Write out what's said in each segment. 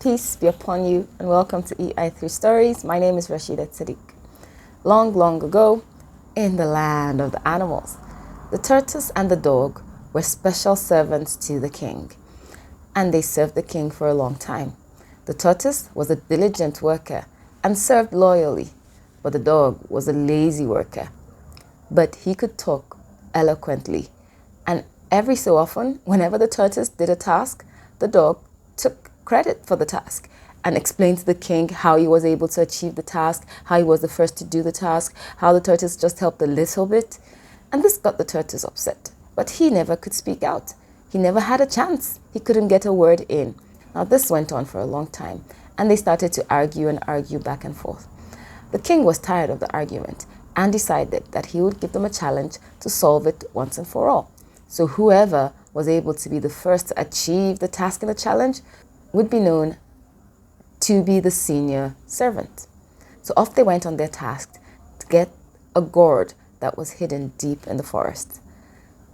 Peace be upon you and welcome to EI3 Stories. My name is Rashida Sadiq. Long, long ago, in the land of the animals, the tortoise and the dog were special servants to the king, and they served the king for a long time. The tortoise was a diligent worker and served loyally, but the dog was a lazy worker. But he could talk eloquently, and every so often, whenever the tortoise did a task, the dog took credit for the task and explained to the king how he was able to achieve the task, how he was the first to do the task, how the tortoise just helped a little bit. And this got the tortoise upset, but he never could speak out. He never had a chance. He couldn't get a word in. Now this went on for a long time, and they started to argue back and forth. The king was tired of the argument and decided that he would give them a challenge to solve it once and for all. So whoever was able to be the first to achieve the task in the challenge would be known to be the senior servant. So off they went on their task to get a gourd that was hidden deep in the forest.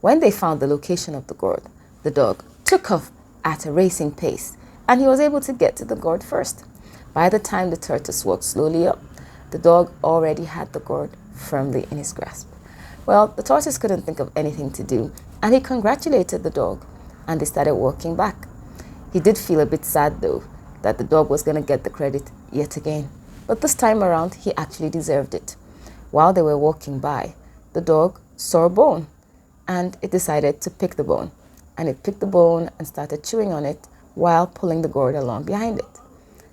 When they found the location of the gourd, the dog took off at a racing pace, and he was able to get to the gourd first. By the time the tortoise walked slowly up, the dog already had the gourd firmly in his grasp. Well, the tortoise couldn't think of anything to do, and he congratulated the dog, and they started walking back. He did feel a bit sad though, that the dog was going to get the credit yet again. But this time around, he actually deserved it. While they were walking by, the dog saw a bone, and it decided to pick the bone. And it picked the bone and started chewing on it while pulling the gourd along behind it.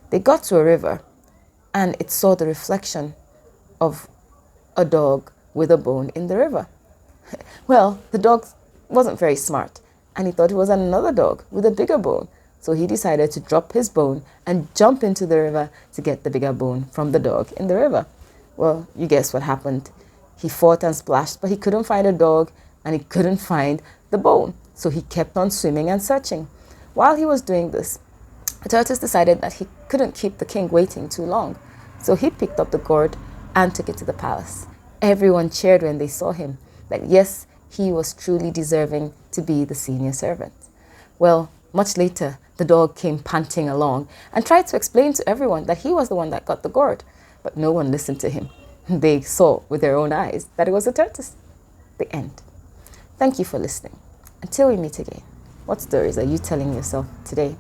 They got to a river, and it saw the reflection of a dog with a bone in the river. Well, the dog wasn't very smart, and he thought it was another dog with a bigger bone. So he decided to drop his bone and jump into the river to get the bigger bone from the dog in the river. Well, you guess what happened. He fought and splashed, but he couldn't find a dog, and he couldn't find the bone. So he kept on swimming and searching. While he was doing this, the tortoise decided that he couldn't keep the king waiting too long. So he picked up the gourd and took it to the palace. Everyone cheered when they saw him, that yes, he was truly deserving to be the senior servant. Well, much later, the dog came panting along and tried to explain to everyone that he was the one that got the gourd, but no one listened to him. They saw with their own eyes that it was a tortoise. The end. Thank you for listening. Until we meet again, what stories are you telling yourself today?